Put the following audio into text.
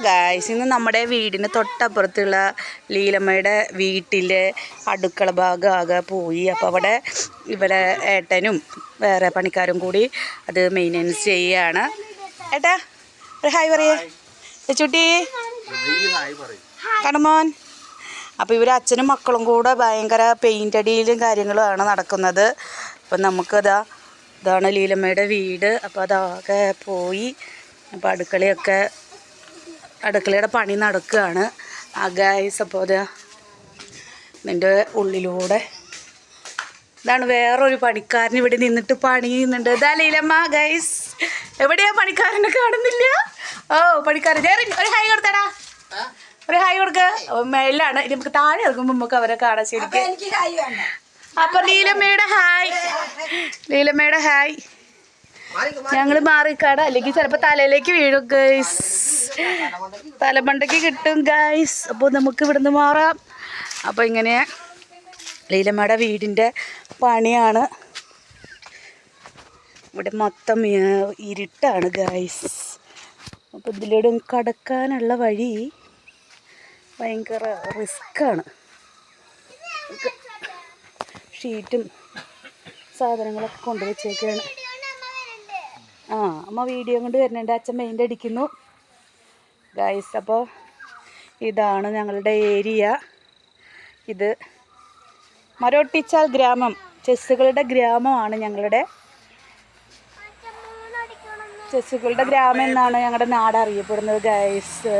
Guys, ഇന്ന് നമ്മുടെ വീടിന് തൊട്ടപ്പുറത്തുള്ള ലീലമ്മയുടെ വീട്ടിലെ അടുക്കള ഭാഗം ആകെ പോയി. അപ്പോൾ അവിടെ ഇവരെ ഏട്ടനും വേറെ പണിക്കാരും കൂടി അത് മെയിൻ്റെനൻസ് ചെയ്യുകയാണ്. ഏട്ടാ ഒരു ഹായ് പറയേ ചുട്ടി കടമോൻ. അപ്പോൾ ഇവർ അച്ഛനും മക്കളും കൂടെ ഭയങ്കര പെയിൻ്റ് അടിയിലും കാര്യങ്ങളുമാണ് നടക്കുന്നത്. അപ്പം ഇതാണ് ലീലമ്മയുടെ വീട്. അപ്പോൾ അതാകെ പോയി. അപ്പോൾ അടുക്കളയുടെ പണി നടക്കുകയാണ് ഗൈസ്. അപ്പോൾ ഇതിൻ്റെ ഉള്ളിലൂടെ ഇതാണ് വേറൊരു പണിക്കാരൻ ഇവിടെ നിന്നിട്ട് പണി ചെയ്യുന്നുണ്ട്. ഇതാ ലീലമ്മ ഗൈസ്. എവിടെയാ പണിക്കാരനെ കാണുന്നില്ല? ഓ പണിക്കാരൻ ഒരു ഹായ് കൊടുത്തടാ, ഒരു ഹായ് കൊടുക്ക. മേലാണ് ഇനി നമുക്ക് താഴെ ഇറങ്ങുമ്പോൾ നമുക്ക് അവരെ കാണാൻ ശരിക്കും. അപ്പൊ ലീലമ്മയുടെ ഹായ്. ഞങ്ങൾ മാറിക്കാട, അല്ലെങ്കിൽ ചിലപ്പോൾ തലയിലേക്ക് വീഴും ഗൈസ്, തലമണ്ടയ്ക്ക് കിട്ടും ഗൈസ്. അപ്പോൾ നമുക്ക് ഇവിടുന്ന് മാറാം. അപ്പോൾ ഇങ്ങനെ ലീലമ്മയുടെ വീടിൻ്റെ പണിയാണ്. ഇവിടെ മൊത്തം ഇരുട്ടാണ് ഗൈസ്. അപ്പോൾ ഇതിലൂടെ കടക്കാനുള്ള വഴി ഭയങ്കര റിസ്ക്കാണ്. ഷീറ്റും സാധനങ്ങളൊക്കെ കൊണ്ടുവച്ചേക്കാണ്. അമ്മ വീഡിയോ കൊണ്ട് വരുന്നുണ്ട്. അച്ഛൻ പെയിൻ്റ് അടിക്കുന്നു ഗൈസ്. അപ്പോൾ ഇതാണ് ഞങ്ങളുടെ ഏരിയ. ഇത് മരോട്ടിച്ചാൽ ഗ്രാമം, ചെസ്സുകളുടെ ഗ്രാമമാണ് ഞങ്ങളുടെ. ചെസ്സുകളുടെ ഗ്രാമം എന്നാണ് ഞങ്ങളുടെ നാട് അറിയപ്പെടുന്നത് ഗൈസ്.